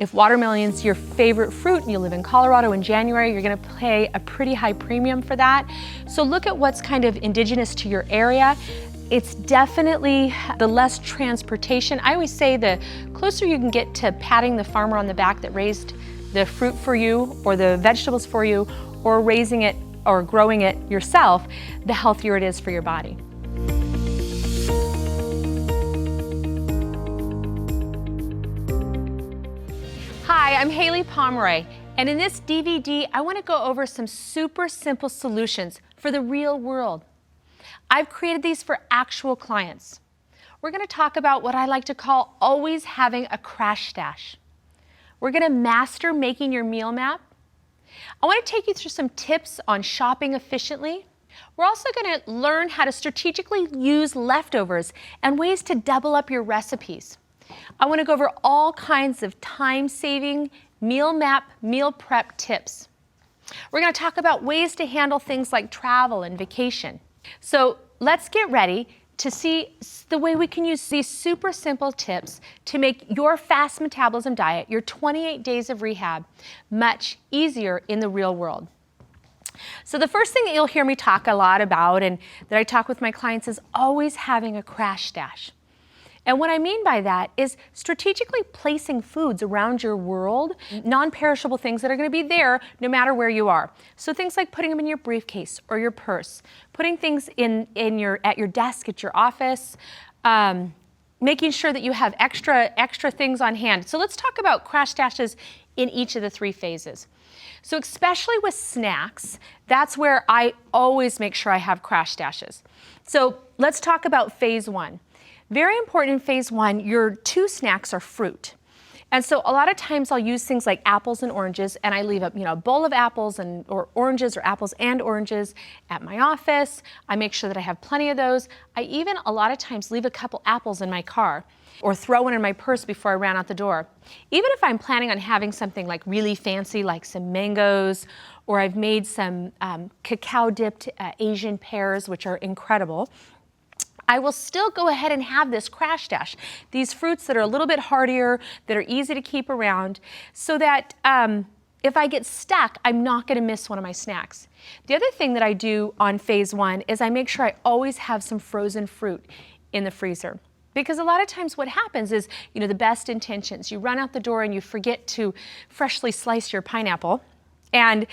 If watermelon's your favorite fruit and you live in Colorado in January, you're gonna pay a pretty high premium for that. So look at what's kind of indigenous to your area. It's definitely the less transportation. I always say the closer you can get to patting the farmer on the back that raised the fruit for you or the vegetables for you, or raising it or growing it yourself, the healthier it is for your body. Hi, I'm Haylie Pomroy, and in this DVD, I want to go over some super simple solutions for the real world. I've created these for actual clients. We're going to talk about what I like to call always having a crash stash. We're going to master making your meal map. I want to take you through some tips on shopping efficiently. We're also going to learn how to strategically use leftovers and ways to double up your recipes. I want to go over all kinds of time-saving meal map, meal prep tips. We're going to talk about ways to handle things like travel and vacation. So let's get ready to see the way we can use these super simple tips to make your fast metabolism diet, your 28 days of rehab, much easier in the real world. So the first thing that you'll hear me talk a lot about and that I talk with my clients is always having a crash stash. And what I mean by that is strategically placing foods around your world, non-perishable things that are going to be there no matter where you are. So things like putting them in your briefcase or your purse, putting things at your desk at your office, making sure that you have extra things on hand. So let's talk about crash stashes in each of the three phases. So especially with snacks, that's where I always make sure I have crash stashes. So let's talk about phase one. Very important in phase one, your two snacks are fruit. And so a lot of times I'll use things like apples and oranges, and I leave a bowl of apples or oranges or apples and oranges at my office. I make sure that I have plenty of those. I even a lot of times leave a couple apples in my car or throw one in my purse before I ran out the door. Even if I'm planning on having something like really fancy, like some mangoes, or I've made some cacao dipped Asian pears, which are incredible, I will still go ahead and have this crash stash, these fruits that are a little bit hardier, that are easy to keep around, so that if I get stuck, I'm not going to miss one of my snacks. The other thing that I do on phase one is I make sure I always have some frozen fruit in the freezer. Because a lot of times what happens is, the best intentions, you run out the door and you forget to freshly slice your pineapple. And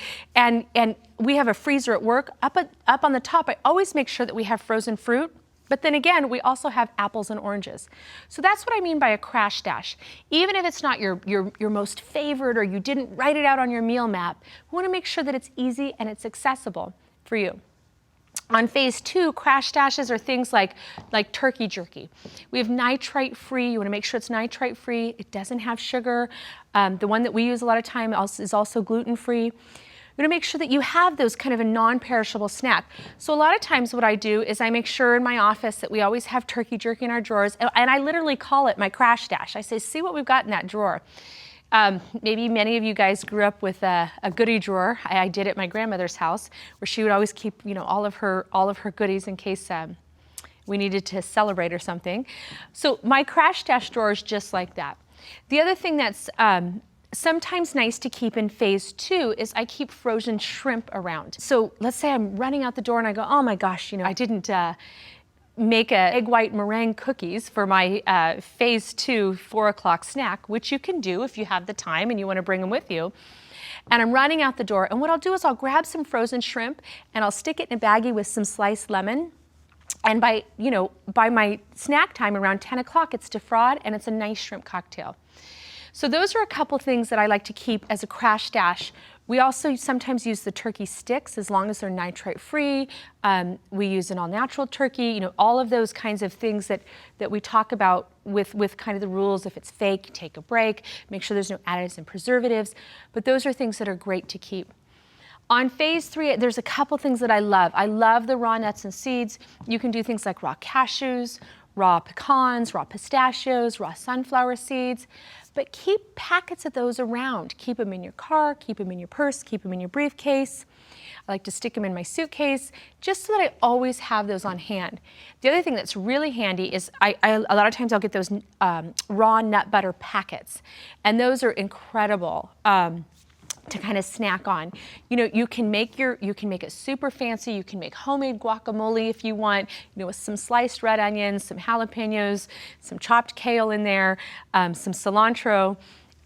we have a freezer at work. Up on the top, I always make sure that we have frozen fruit. But then again, we also have apples and oranges. So that's what I mean by a crash stash. Even if it's not your most favorite or you didn't write it out on your meal map, we want to make sure that it's easy and it's accessible for you. On phase two, crash stashes are things like turkey jerky. We have nitrite-free. You want to make sure it's nitrite-free. It doesn't have sugar. The one that we use a lot of time is also gluten-free. You want to make sure that you have those kind of a non-perishable snack. So a lot of times what I do is I make sure in my office that we always have turkey jerky in our drawers, and I literally call it my crash stash. I say, see what we've got in that drawer. Maybe many of you guys grew up with a goodie drawer. I did at my grandmother's house, where she would always keep all of her goodies in case we needed to celebrate or something. So my crash stash drawer is just like that. The other thing that's sometimes nice to keep in phase two is I keep frozen shrimp around. So let's say I'm running out the door and I go, oh my gosh, I didn't make egg white meringue cookies for my phase two 4 o'clock snack, which you can do if you have the time and you want to bring them with you. And I'm running out the door, and what I'll do is I'll grab some frozen shrimp and I'll stick it in a baggie with some sliced lemon. And by my snack time around 10 o'clock, it's defraught and it's a nice shrimp cocktail. So those are a couple things that I like to keep as a crash stash. We also sometimes use the turkey sticks as long as they're nitrite-free. We use an all-natural turkey. All of those kinds of things that we talk about with kind of the rules. If it's fake, take a break. Make sure there's no additives and preservatives. But those are things that are great to keep. On phase three, there's a couple things that I love. I love the raw nuts and seeds. You can do things like raw cashews, raw pecans, raw pistachios, raw sunflower seeds, but keep packets of those around. Keep them in your car, keep them in your purse, keep them in your briefcase. I like to stick them in my suitcase just so that I always have those on hand. The other thing that's really handy is a lot of times I'll get those raw nut butter packets, and those are incredible to kind of snack on. You know, you can make it super fancy. You can make homemade guacamole if you want, you know, with some sliced red onions, some jalapenos, some chopped kale in there, some cilantro.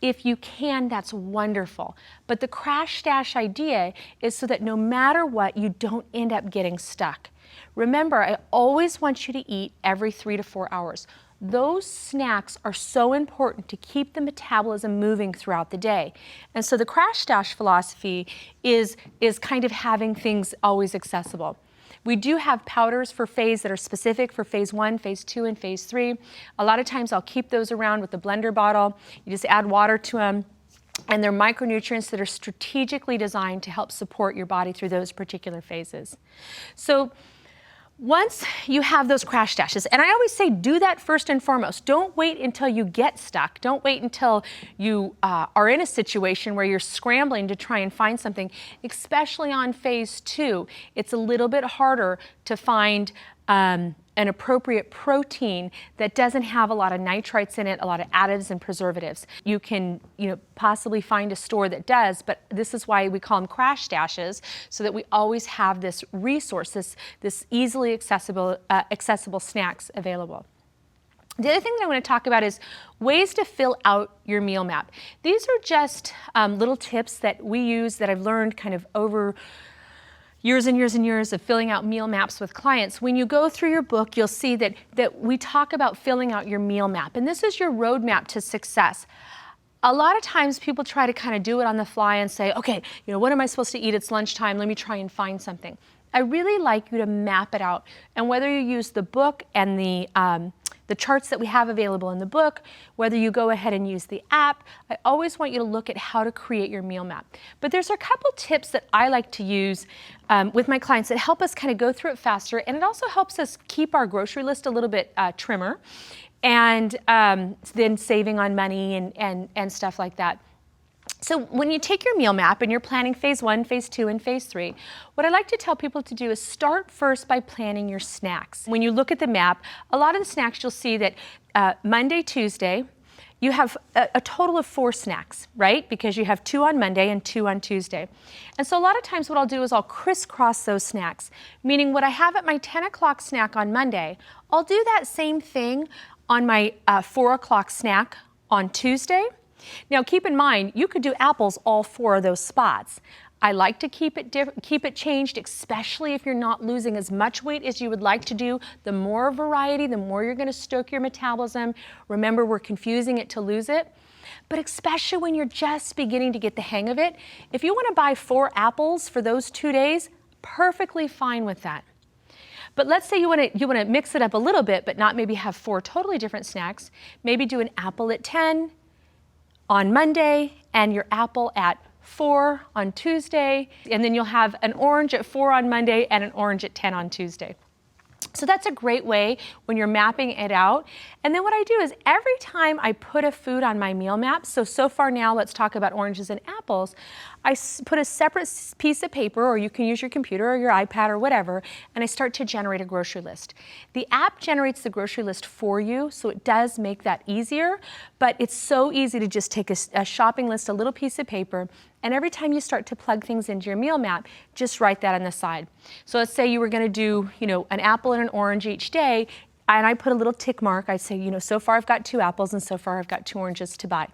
If you can, that's wonderful. But the crash stash idea is so that no matter what, you don't end up getting stuck. Remember, I always want you to eat every 3 to 4 hours. Those snacks are so important to keep the metabolism moving throughout the day. And so the crash stash philosophy is kind of having things always accessible. We do have powders for phase that are specific for phase 1, phase 2, and phase 3. A lot of times I'll keep those around with the blender bottle. You just add water to them, and they're micronutrients that are strategically designed to help support your body through those particular phases. So once you have those crash stashes, and I always say do that first and foremost. Don't wait until you get stuck. Don't wait until you are in a situation where you're scrambling to try and find something, especially on phase 2. It's a little bit harder to find an appropriate protein that doesn't have a lot of nitrites in it, a lot of additives and preservatives. You can, possibly find a store that does, but this is why we call them crash stashes, so that we always have this resource, this easily accessible snacks available. The other thing that I want to talk about is ways to fill out your meal map. These are just little tips that we use that I've learned kind of over years and years and years of filling out meal maps with clients. When you go through your book, you'll see that we talk about filling out your meal map, and this is your roadmap to success. A lot of times people try to kind of do it on the fly and say, okay, what am I supposed to eat? It's lunchtime, let me try and find something. I really like you to map it out, and whether you use the book and the charts that we have available in the book, whether you go ahead and use the app, I always want you to look at how to create your meal map. But there's a couple tips that I like to use with my clients that help us kind of go through it faster, and it also helps us keep our grocery list a little bit trimmer, and then saving on money and stuff like that. So when you take your meal map and you're planning phase 1, phase 2, and phase 3, what I like to tell people to do is start first by planning your snacks. When you look at the map, a lot of the snacks you'll see that Monday, Tuesday, you have a total of 4 snacks, right? Because you have 2 on Monday and 2 on Tuesday. And so a lot of times what I'll do is I'll crisscross those snacks, meaning what I have at my 10 o'clock snack on Monday, I'll do that same thing on my 4 o'clock snack on Tuesday. Now keep in mind, you could do apples all 4 of those spots. I like to keep it changed, especially if you're not losing as much weight as you would like to do. The more variety, the more you're going to stoke your metabolism. Remember, we're confusing it to lose it. But especially when you're just beginning to get the hang of it, if you want to buy 4 apples for those 2 days, perfectly fine with that. But let's say you want to mix it up a little bit, but not maybe have 4 totally different snacks. Maybe do an apple at 10 on Monday and your apple at 4 on Tuesday, and then you'll have an orange at 4 on Monday and an orange at 10 on Tuesday. So that's a great way when you're mapping it out. And then what I do is every time I put a food on my meal map, so far now let's talk about oranges and apples, I put a separate piece of paper, or you can use your computer or your iPad or whatever, and I start to generate a grocery list. The app generates the grocery list for you, so it does make that easier, but it's so easy to just take a shopping list, a little piece of paper, and every time you start to plug things into your meal map, just write that on the side. So let's say you were going to do, an apple and an orange each day, and I put a little tick mark. I say, so far I've got 2 apples and so far I've got 2 oranges to buy.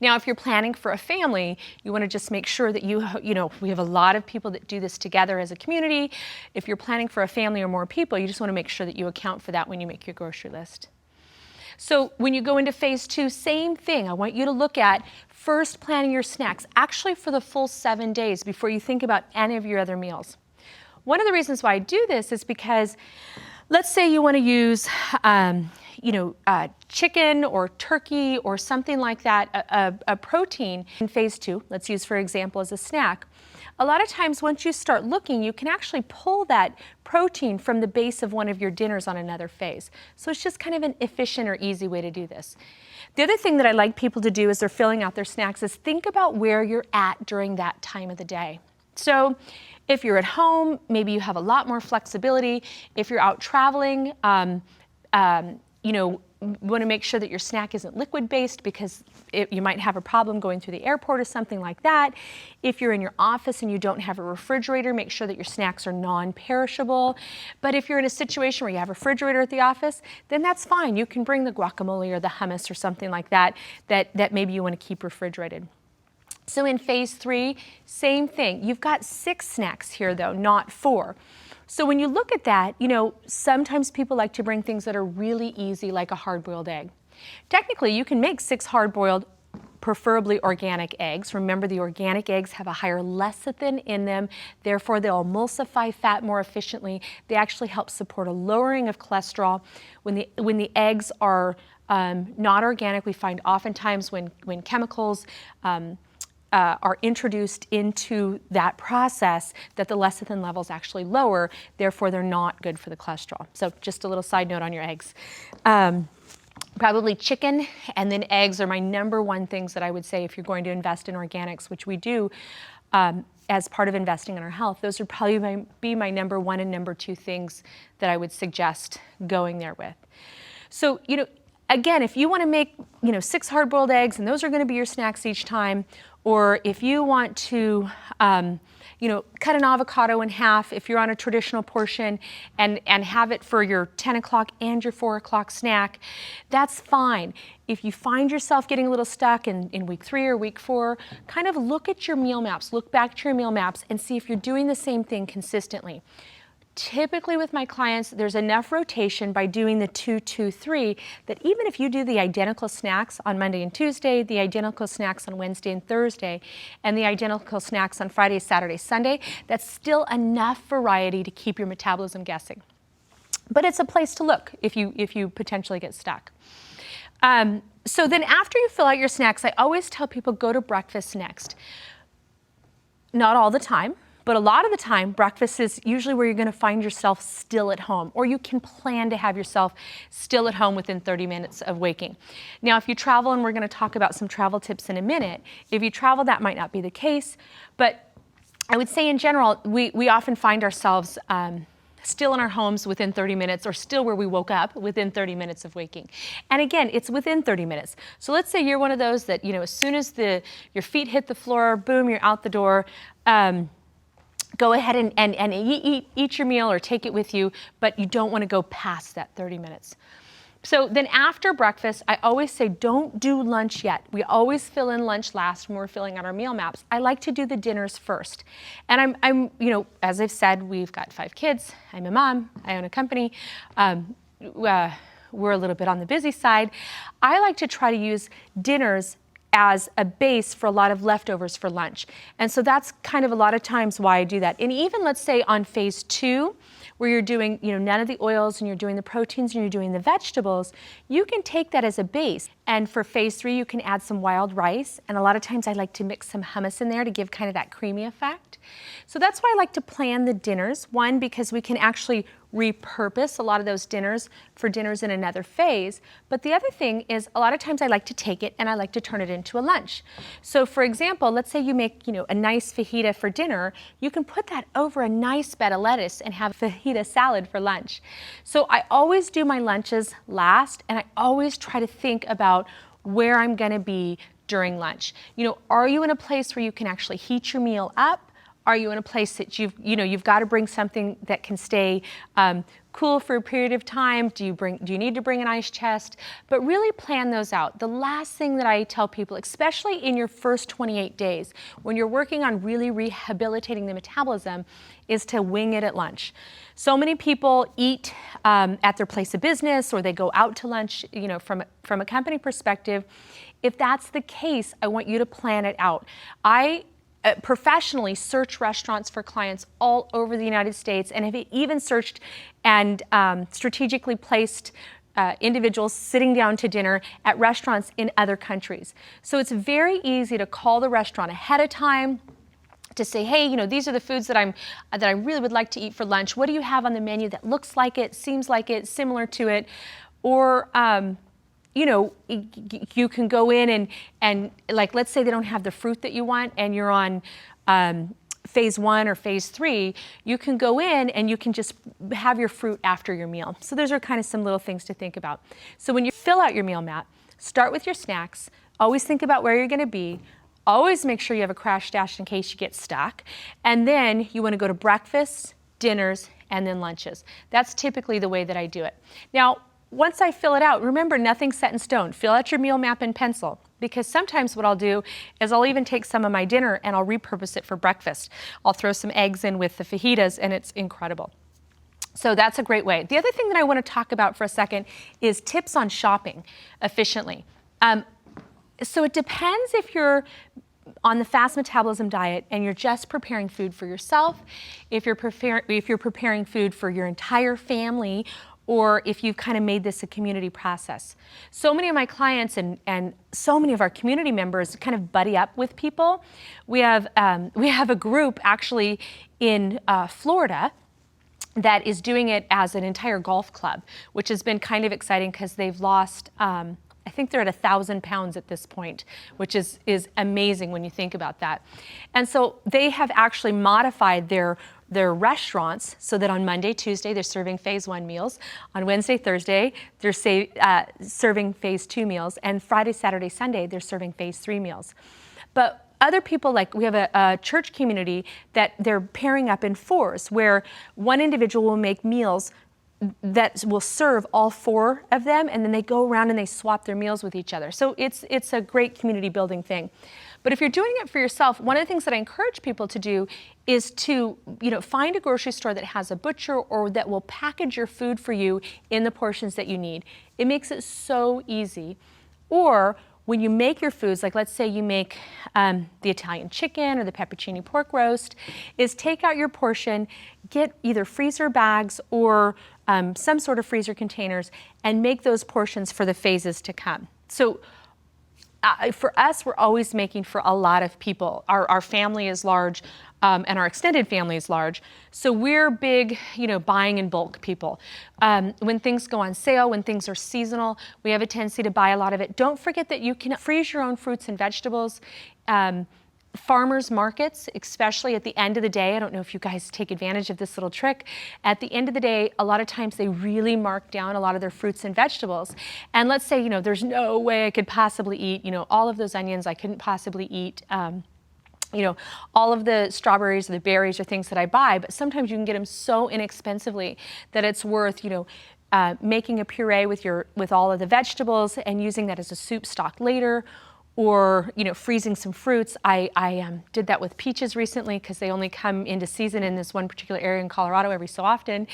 Now, if you're planning for a family, you want to just make sure that we have a lot of people that do this together as a community. If you're planning for a family or more people, you just want to make sure that you account for that when you make your grocery list. So when you go into phase 2, same thing. I want you to look at first planning your snacks, actually for the full 7 days before you think about any of your other meals. One of the reasons why I do this is because Let's say you want to use, chicken or turkey or something like that, a protein in phase 2, let's use for example as a snack. A lot of times once you start looking, you can actually pull that protein from the base of one of your dinners on another phase. So it's just kind of an efficient or easy way to do this. The other thing that I like people to do as they're filling out their snacks is think about where you're at during that time of the day. So if you're at home, maybe you have a lot more flexibility. If you're out traveling, you want to make sure that your snack isn't liquid-based because you might have a problem going through the airport or something like that. If you're in your office and you don't have a refrigerator, make sure that your snacks are non-perishable. But if you're in a situation where you have a refrigerator at the office, then that's fine. You can bring the guacamole or the hummus or something like that maybe you want to keep refrigerated. So in phase 3, same thing. You've got 6 snacks here though, not 4. So when you look at that, sometimes people like to bring things that are really easy, like a hard-boiled egg. Technically, you can make 6 hard-boiled, preferably organic eggs. Remember, the organic eggs have a higher lecithin in them, therefore they'll emulsify fat more efficiently. They actually help support a lowering of cholesterol. When the eggs are not organic, we find oftentimes when chemicals are introduced into that process that the lecithin levels actually lower, therefore they're not good for the cholesterol. So just a little side note on your eggs. Probably chicken and then eggs are my number 1 things that I would say if you're going to invest in organics, which we do as part of investing in our health. Those would probably be my number 1 and number 2 things that I would suggest going there with. So, again, if you want to make, 6 hard-boiled eggs and those are going to be your snacks each time, or if you want to, cut an avocado in half if you're on a traditional portion and have it for your 10 o'clock and your 4 o'clock snack, that's fine. If you find yourself getting a little stuck in week 3 or week 4, kind of look at your meal maps, look back to your meal maps and see if you're doing the same thing consistently. Typically with my clients, there's enough rotation by doing the 2-2-3 that even if you do the identical snacks on Monday and Tuesday, the identical snacks on Wednesday and Thursday, and the identical snacks on Friday, Saturday, Sunday, that's still enough variety to keep your metabolism guessing. But it's a place to look if you potentially get stuck. So then after you fill out your snacks, I always tell people go to breakfast next. Not all the time. But a lot of the time, breakfast is usually where you're going to find yourself still at home, or you can plan to have yourself still at home within 30 minutes of waking. Now, if you travel, and we're going to talk about some travel tips in a minute, if you travel, that might not be the case. But I would say in general, we often find ourselves still in our homes within 30 minutes, or still where we woke up within 30 minutes of waking. And again, it's within 30 minutes. So let's say you're one of those that, as soon as your feet hit the floor, boom, you're out the door. Go ahead and eat your meal or take it with you, but you don't want to go past that 30 minutes. So then after breakfast, I always say don't do lunch yet. We always fill in lunch last when we're filling out our meal maps. I like to do the dinners first. And I'm as I've said, we've got 5 kids. I'm a mom. I own a company. We're a little bit on the busy side. I like to try to use dinners as a base for a lot of leftovers for lunch. And so that's kind of a lot of times why I do that. And even let's say on phase 2, where you're doing, none of the oils and you're doing the proteins and you're doing the vegetables, you can take that as a base. And for phase 3, you can add some wild rice. And a lot of times I like to mix some hummus in there to give kind of that creamy effect. So that's why I like to plan the dinners. One, because we can actually repurpose a lot of those dinners for dinners in another phase. But the other thing is a lot of times I like to take it and I like to turn it into a lunch. So for example, let's say you make, a nice fajita for dinner, you can put that over a nice bed of lettuce and have fajita salad for lunch. So I always do my lunches last, and I always try to think about where I'm going to be during lunch. Are you in a place where you can actually heat your meal up? Are you in a place that you've got to bring something that can stay cool for a period of time? Do you need to bring an ice chest? But really plan those out. The last thing that I tell people, especially in your first 28 days, when you're working on really rehabilitating the metabolism, is to wing it at lunch. So many people eat at their place of business, or they go out to lunch, from a company perspective. If that's the case, I want you to plan it out. professionally search restaurants for clients all over the United States, and have even searched and strategically placed individuals sitting down to dinner at restaurants in other countries. So it's very easy to call the restaurant ahead of time to say, hey, these are the foods that I really would like to eat for lunch. What do you have on the menu that looks like it, seems like it, similar to it? Or you can go in and like, let's say they don't have the fruit that you want and you're on phase 1 or phase 3, you can go in and you can just have your fruit after your meal. So those are kind of some little things to think about. So when you fill out your meal map, start with your snacks, always think about where you're gonna be, always make sure you have a crash stash in case you get stuck, and then you wanna go to breakfast, dinners, and then lunches. That's typically the way that I do it. Now, once I fill it out, remember, nothing's set in stone. Fill out your meal map in pencil, because sometimes what I'll do is I'll even take some of my dinner and I'll repurpose it for breakfast. I'll throw some eggs in with the fajitas and it's incredible. So that's a great way. The other thing that I want to talk about for a second is tips on shopping efficiently. So it depends if you're on the fast metabolism diet and you're just preparing food for yourself, if you're preparing food for your entire family, or if you've kind of made this a community process. So many of my clients and so many of our community members kind of buddy up with people. We have a group actually in Florida that is doing it as an entire golf club, which has been kind of exciting because they've lost, I think they're at 1,000 pounds at this point, which is amazing when you think about that. And so they have actually modified their restaurants so that on Monday, Tuesday, they're serving phase 1 meals. On Wednesday, Thursday, they're serving phase 2 meals. And Friday, Saturday, Sunday, they're serving phase 3 meals. But other people, like we have a church community that they're pairing up in 4s, where one individual will make meals that will serve all 4 of them, and then they go around and they swap their meals with each other. So it's a great community building thing. But if you're doing it for yourself, one of the things that I encourage people to do is to find a grocery store that has a butcher or that will package your food for you in the portions that you need. It makes it so easy. Or when you make your foods, like let's say you make the Italian chicken or the pepperoni pork roast, is take out your portion, get either freezer bags or some sort of freezer containers, and make those portions for the phases to come. So for us, we're always making for a lot of people. Our family is large, and our extended family is large. So we're big, buying in bulk people. When things go on sale, when things are seasonal, we have a tendency to buy a lot of it. Don't forget that you can freeze your own fruits and vegetables. Farmers markets, especially at the end of the day, I don't know if you guys take advantage of this little trick. At the end of the day, a lot of times they really mark down a lot of their fruits and vegetables. And let's say, there's no way I could possibly eat, all of those onions, I couldn't possibly eat, all of the strawberries or the berries or things that I buy, but sometimes you can get them so inexpensively that it's worth, making a puree with all of the vegetables and using that as a soup stock later. Or freezing some fruits. I did that with peaches recently because they only come into season in this one particular area in Colorado every so often,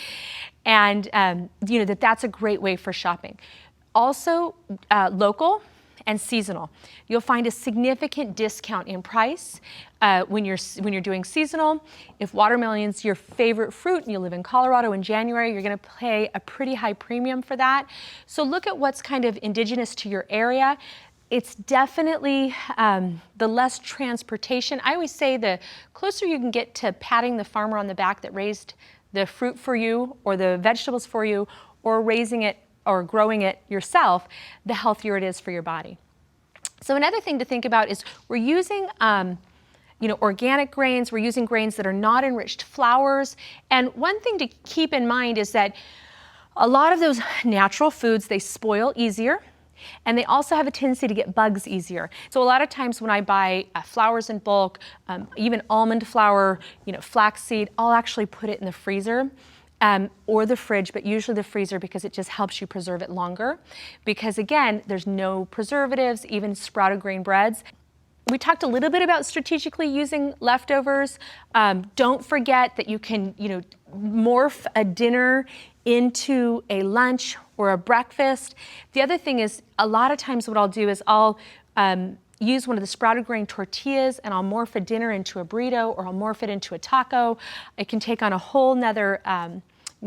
and that's a great way for shopping. Also, local and seasonal. You'll find a significant discount in price when you're doing seasonal. If watermelon's your favorite fruit and you live in Colorado in January, you're going to pay a pretty high premium for that. So look at what's kind of indigenous to your area. It's definitely the less transportation. I always say the closer you can get to patting the farmer on the back that raised the fruit for you or the vegetables for you, or raising it or growing it yourself, the healthier it is for your body. So another thing to think about is we're using organic grains. We're using grains that are not enriched flours. And one thing to keep in mind is that a lot of those natural foods, they spoil easier. And they also have a tendency to get bugs easier. So a lot of times when I buy flours in bulk, even almond flour, flaxseed, I'll actually put it in the freezer or the fridge, but usually the freezer because it just helps you preserve it longer. Because again, there's no preservatives, even sprouted grain breads. We talked a little bit about strategically using leftovers. Don't forget that you can, morph a dinner into a lunch or a breakfast. The other thing is, a lot of times what I'll do is I'll, use one of the sprouted grain tortillas and I'll morph a dinner into a burrito, or I'll morph it into a taco. It can take on a whole nother,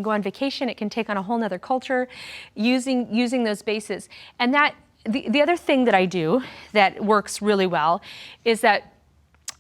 go on vacation, it can take on a whole nother culture using those bases. And that, the other thing that I do that works really well is that,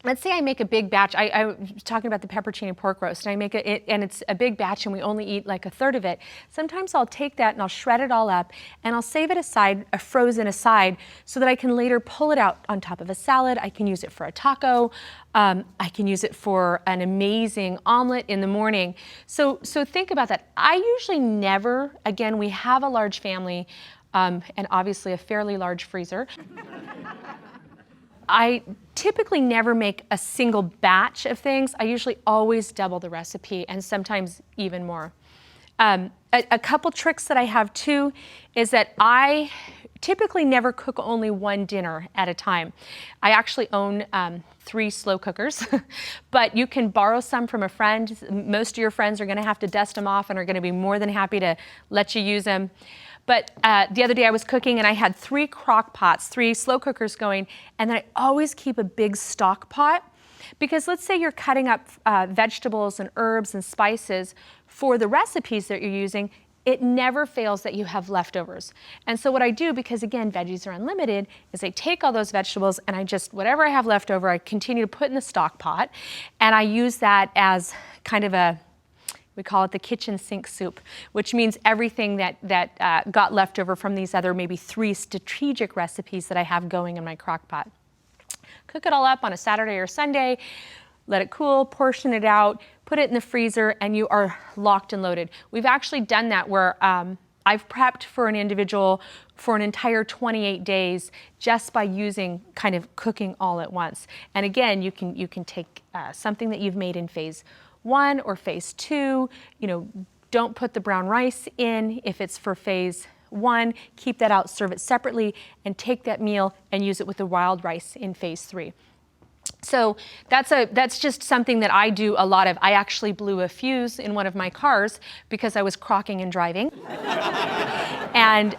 let's say I make a big batch. I was talking about the pepperoni pork roast, and I make it, and it's a big batch and we only eat like a third of it. Sometimes I'll take that and I'll shred it all up and I'll save it aside, frozen aside, so that I can later pull it out on top of a salad. I can use it for a taco. I can use it for an amazing omelet in the morning. So think about that. I usually never, again, we have a large family, and obviously a fairly large freezer. I typically never make a single batch of things. I usually always double the recipe, and sometimes even more. A couple tricks that I have too is that I typically never cook only one dinner at a time. I actually own 3 slow cookers, but you can borrow some from a friend. Most of your friends are gonna have to dust them off and are gonna be more than happy to let you use them. But the other day I was cooking and I had 3 crock pots, 3 slow cookers going, and then I always keep a big stock pot, because let's say you're cutting up vegetables and herbs and spices for the recipes that you're using, it never fails that you have leftovers. And so what I do, because again, veggies are unlimited, is I take all those vegetables and I just, whatever I have left over, I continue to put in the stock pot, and I use that as kind of a, we call it the kitchen sink soup, which means everything that got left over from these other maybe 3 strategic recipes that I have going in my crock pot. Cook it all up on a Saturday or Sunday, let it cool, portion it out, put it in the freezer, and you are locked and loaded. We've actually done that where I've prepped for an individual for an entire 28 days just by using kind of cooking all at once. And again, you can take something that you've made in phase 1 or phase 2, don't put the brown rice in if it's for phase 1, keep that out, serve it separately, and take that meal and use it with the wild rice in phase 3. So that's just something that I do a lot of. I actually blew a fuse in one of my cars because I was crocking and driving. And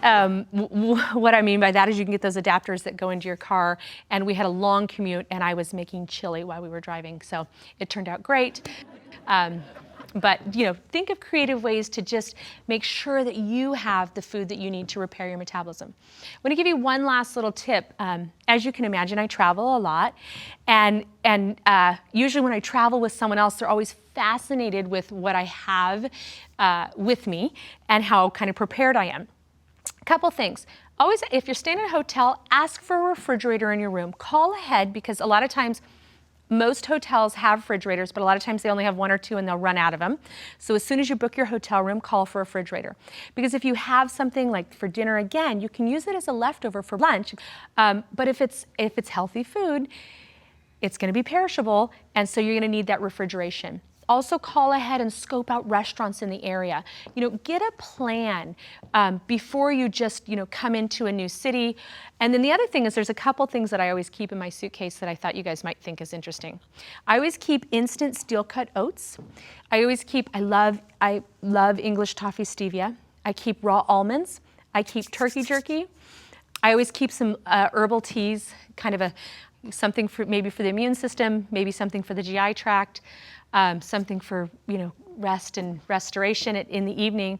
what I mean by that is you can get those adapters that go into your car, and we had a long commute and I was making chili while we were driving, so it turned out great. But think of creative ways to just make sure that you have the food that you need to repair your metabolism. I'm going to give you one last little tip. As you can imagine, I travel a lot, and usually when I travel with someone else, they're always fascinated with what I have with me and how kind of prepared I am. A couple things. Always, if you're staying in a hotel, ask for a refrigerator in your room. Call ahead, because a lot of times most hotels have refrigerators, but a lot of times they only have 1 or 2 and they'll run out of them. So as soon as you book your hotel room, call for a refrigerator. Because if you have something like for dinner, again, you can use it as a leftover for lunch. But if it's healthy food, it's going to be perishable, and so you're going to need that refrigeration. Also, call ahead and scope out restaurants in the area. Get a plan before you just come into a new city. And then the other thing is, there's a couple things that I always keep in my suitcase that I thought you guys might think is interesting. I always keep instant steel cut oats. I love English toffee stevia. I keep raw almonds. I keep turkey jerky. I always keep some herbal teas, kind of something maybe for the immune system, maybe something for the GI tract. Something for rest and restoration in the evening.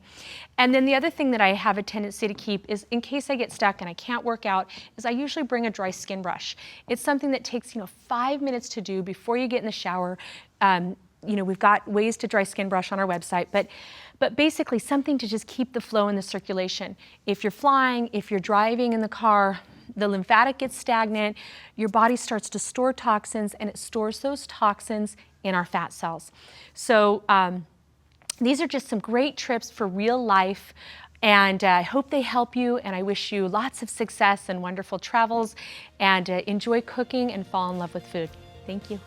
And then the other thing that I have a tendency to keep is, in case I get stuck and I can't work out, is I usually bring a dry skin brush. It's something that takes 5 minutes to do before you get in the shower. We've got ways to dry skin brush on our website, but basically something to just keep the flow in the circulation. If you're flying, if you're driving in the car, the lymphatic gets stagnant, your body starts to store toxins, and it stores those toxins in our fat cells. So these are just some great tips for real life, and I hope they help you, and I wish you lots of success and wonderful travels, and enjoy cooking and fall in love with food. Thank you.